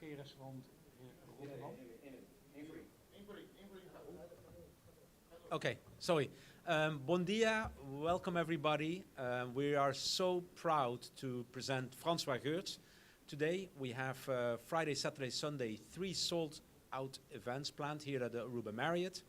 G-restaurant in Rotterdam. Okay, sorry. Bon dia, welcome everybody. We are so proud to present François Geirds. Today we have Friday, Saturday, Sunday, 3 sold-out events planned here at the Aruba Marriott.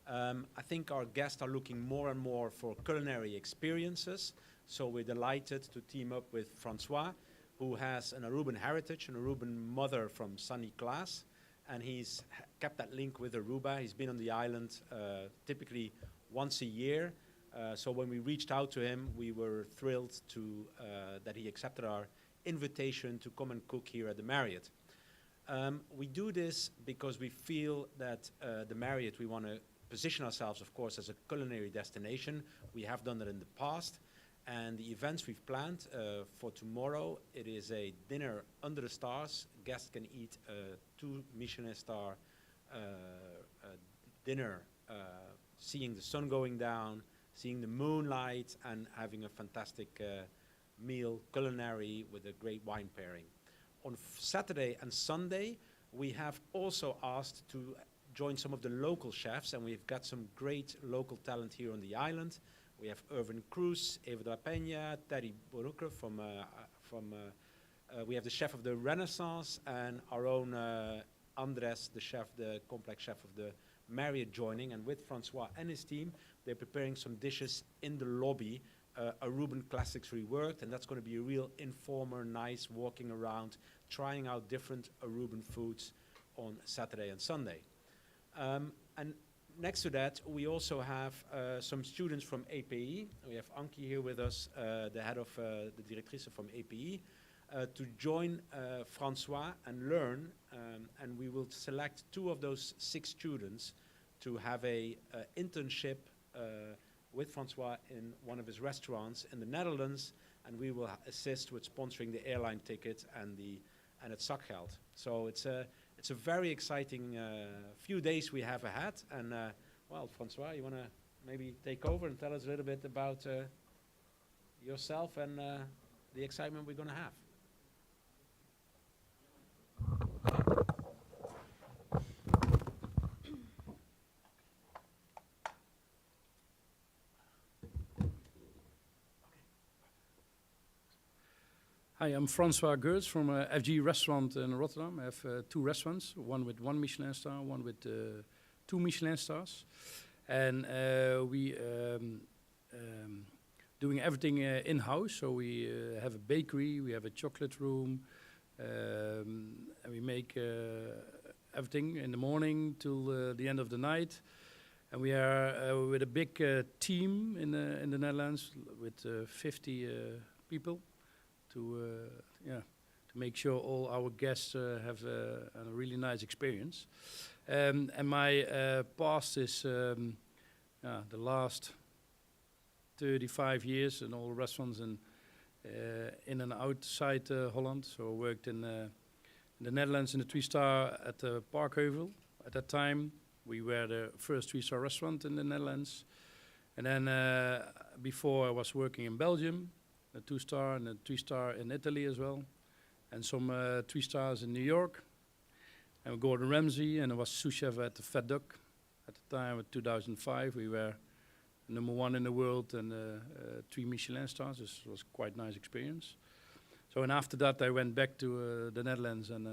I think our guests are looking more and more for culinary experiences, so we're delighted to team up with François, who has an Aruban heritage, an Aruban mother from sunny Klaas, and he's kept that link with Aruba. He's been on the island typically once a year, so when we reached out to him, we were thrilled to that he accepted our invitation to come and cook here at the Marriott. We do this because we feel that the Marriott, we want to position ourselves, of course, as a culinary destination. We have done that in the past. And the events we've planned for tomorrow, it is a dinner under the stars. Guests can eat a 2 Michelin star dinner, seeing the sun going down, seeing the moonlight, and having a fantastic meal, culinary, with a great wine pairing. On Saturday and Sunday, we have also asked to join some of the local chefs, and we've got some great local talent here on the island. We have Irvin Cruz, Eva de la Peña, Terry Borucker we have the chef of the Renaissance, and our own Andres, the chef, the complex chef of the Marriott, joining. And with François and his team, they're preparing some dishes in the lobby, Aruban classics reworked, and that's going to be a real informer, nice walking around, trying out different Aruban foods on Saturday and Sunday. And next to that, we also have some students from EPI. We have Ankie here with us, the head of the directrice from EPI, to join François and learn. And we will select 2 of those 6 students to have a internship with François in one of his restaurants in the Netherlands. And we will assist with sponsoring the airline ticket and it zakgeld. So it's a very exciting few days we have ahead. And well, François, you want to maybe take over and tell us a little bit about yourself and the excitement we're going to have. Hi, I'm François Geirds from FG Restaurant in Rotterdam. I have 2 restaurants, one with 1 Michelin star, one with 2 Michelin stars. And we doing everything in-house. So we have a bakery, we have a chocolate room, and we make everything in the morning till the end of the night. And we are with a big team in the Netherlands with 50 people. To make sure all our guests have a really nice experience. And my past is the last 35 years in all restaurants in and outside Holland. So I worked in the Netherlands in the 3-star at the Parkheuvel. At that time, we were the first 3-star restaurant in the Netherlands. And then before I was working in Belgium, a 2-star and a 3-star in Italy as well, and some 3 stars in New York. And Gordon Ramsay, and I was sous chef at the Fat Duck. At the time, in 2005, we were #1 in the world and 3 Michelin stars. This was quite a nice experience. So, and after that, I went back to the Netherlands and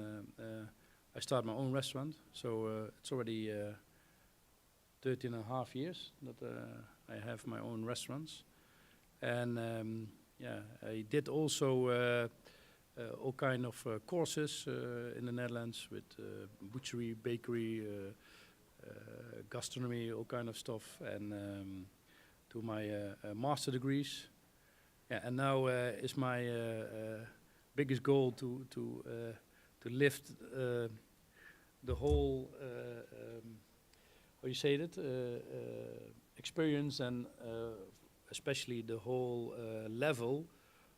I started my own restaurant. So it's already 13 and a half years that I have my own restaurants. And I did also all kind of courses in the Netherlands with butchery, bakery, gastronomy, all kind of stuff, and to my master degrees. Yeah, and now is my biggest goal to lift the whole, how you say it, experience and especially the whole level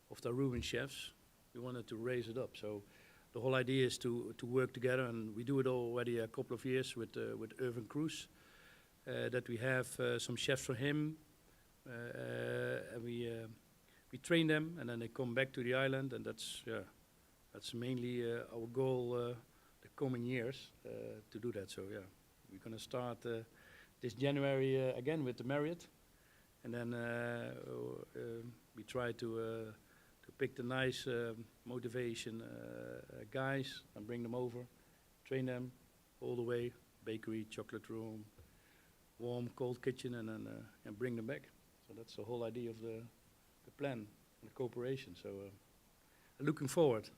of the Aruban chefs. We wanted to raise it up. So the whole idea is to work together, and we do it already a couple of years with Irvin Cruz, that we have some chefs for him, and we train them, and then they come back to the island, and that's mainly our goal the coming years to do that. So yeah, we're going to start this January again with the Marriott, and then we try to pick the nice motivation guys and bring them over, train them all the way, bakery, chocolate room, warm, cold kitchen, and then and bring them back. So that's the whole idea of the plan and the cooperation. So looking forward.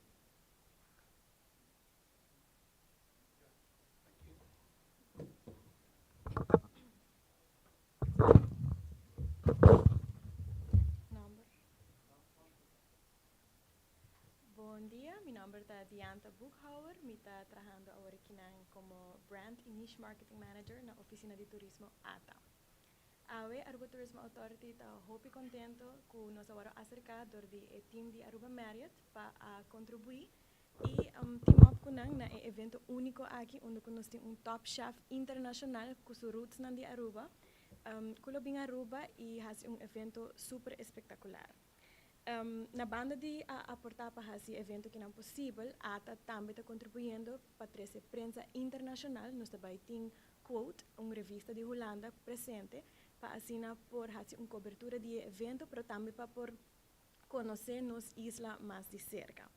Bom dia, mi nombre es Dianta Buchhauer, mi está trabajando ahora aquí como Brand y Niche Marketing Manager na Oficina de Turismo ATA. Awe Aruba Tourism Authority está hopi contento que nos ahora acerca do team de Aruba Marriott para contribuir e team up kunang na evento único aqui onde nós temos top chef internacional com seus roots na de Aruba. Kulo bing Aruba e has evento super espectacular. Na banda de aportar para esse evento que não é possível, a ATA também está contribuindo para trazer prensa internacional. Nós também temos Quote, uma revista de Holanda presente, para assinar por fazer uma cobertura de evento, mas também para por conhecer nos islas mais de cerca.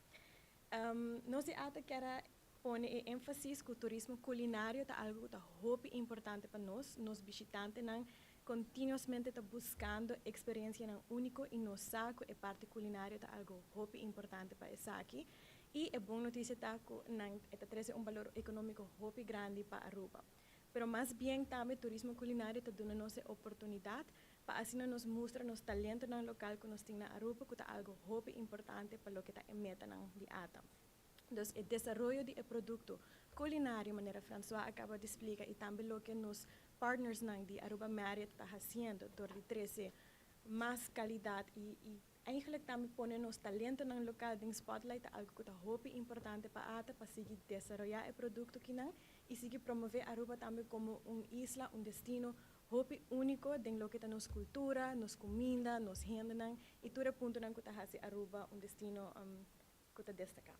Nós ATA quer pôr ênfase que o turismo culinário é algo que é muito importante para nós visitantes não continuamente está buscando experiência única e no saco e parte culinária é algo muito importante para essa aqui e é boa notícia tá que traz valor econômico muito grande para Aruba. Pero mais bem também turismo culinário está dando nos oportunidade para assim nos mostrar nos talento no local que nós temos na Aruba que é algo muito importante para o que está em meta de ATA. Então, o desenvolvimento de produto culinário, maneira François acaba de explicar, e também o que nos partners de Aruba Marriott está fazendo, door de trazer mais qualidade e eigenlijk também pôr nos talento no local em spotlight, algo que é muito importante para a ATA, para seguir desenvolver o produto que não e seguir promover Aruba também como uma isla, destino muito único, em lo que está nos cultura, nos comida, nos gente e todo ponto que está fazendo Aruba destino que está destacado.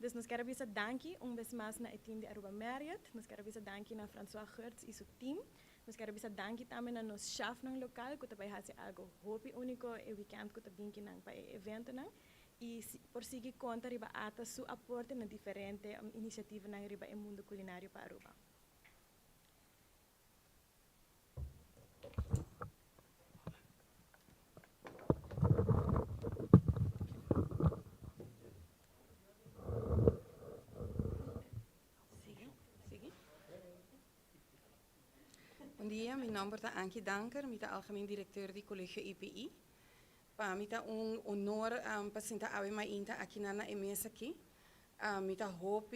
Dus nós queremos dizer danke vez mais na team de Aruba Marriott, nós queremos dizer danke na François Geirds e seu team, nós queremos dizer danke também na nosso chef no local, que também faz algo muito único e weekend que também que não para evento não e por seguir conta riba ata su aporte na diferente iniciativa na riba em mundo culinário para Aruba. Bom dia, meu nome é Ankie Danker, eu sou algemeen diretor do Geirds y EPI. Para mim é honor para sentar aqui na mesa aqui. Eu estou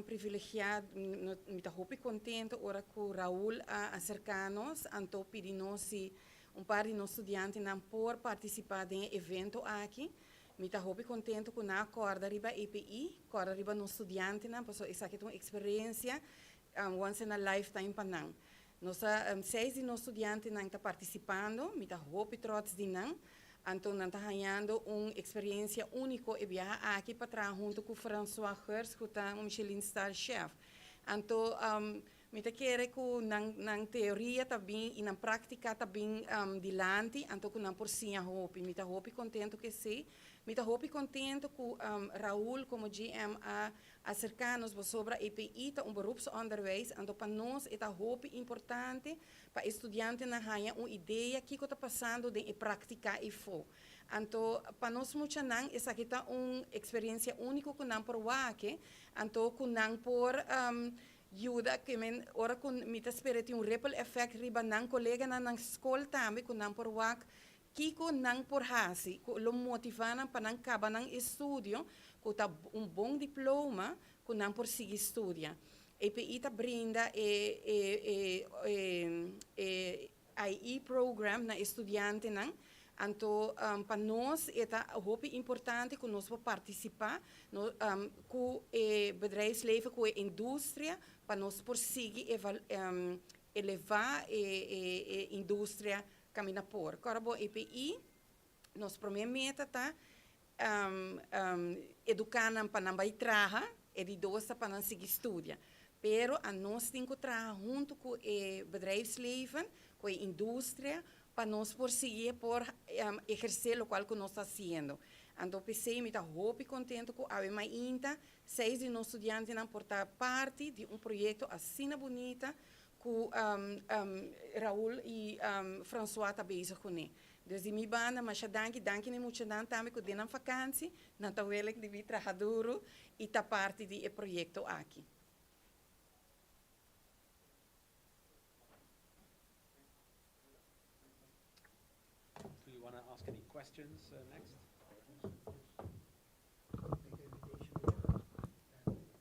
privilegiado, eu estou contente agora com Raul acercar-nos, então pedir-nos par de nossos estudantes por participar do evento aqui. Eu estou contente com a corda riba EPI, corda riba nossos estudantes, porque essa é uma experiência once in a lifetime para nós. Nós 6 de nossos estudantes estão participando, eu estou muito trots de nós. Então, nós estamos ganhando uma experiência única e viajar aqui para trás junto com François Geirds, que é um Michelin Star Chef. Então, eu quero que na teoria também e na prática também dilante, então que não por si a hope. Eu estou muito contente que sim. Eu estou muito contente que Raul, como GM, acercar-nos sobre a EPI, beroepsonderwijs. Então, para nós é muito importante para estudantes na ganhar uma ideia que está passando em prática e for. Então, para nós muito não, essa aqui é uma experiência única que não por wake, então que não por ajuda que ora com mita espera um ripple effect riba nang colega na escola também que não por wake Kiko nang por hasi, ko lo motivanan pa nang kaba ng estudio, ko ta bom diploma, ko nang por sige estudia. EPI ta brinda IE program na estudiante nang, anto pa nós eta hopi importante que nós vamos participar no com bedrijfsleven, com a indústria, para nós por seguir elevar a indústria caminha por. Corabo EPI, nossa primeira meta tá educar para não vai trabalhar, e di dosa para não seguir estudia. Pero a nós temos que trabalhar junto com o bedrijfsleven, com a indústria, para nós prosseguir por exercer o qual que nós estamos fazendo. Então, pensei, me está muito contente com a mais ainda, 6 de nossos estudantes não portar parte de projeto assim bonita que Raul e François estão bezig com ele. Dus die banda, mas dank je muito também que deram vakantie, não tá wel que de trabalhar duro e tá parte de projeto aqui. Do you want to ask any questions next?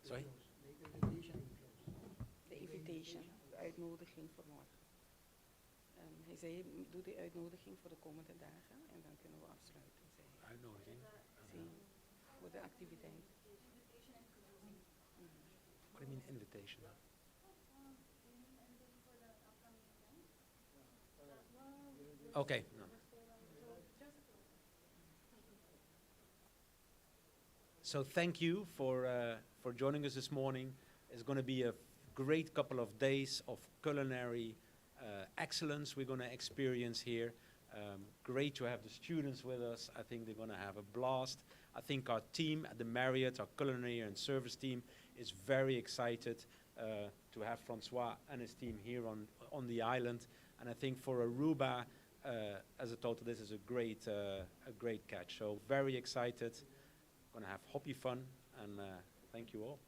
Sorry? De invitation, de uitnodiging voor morgen. Hij zei, doe de uitnodiging voor de komende dagen en dan kunnen we afsluiten. Uitnodiging? Zie, voor de activiteit. What do you mean invitation? Okay. No. So thank you for joining us this morning. It's going to be a great couple of days of culinary excellence we're going to experience here. Great to have the students with us. I think they're going to have a blast. I think our team at the Marriott, our culinary and service team, is very excited to have Francois and his team here on the island. And I think for Aruba, as a total, this is a great catch. So very excited. Going to have hoppy fun, and thank you all.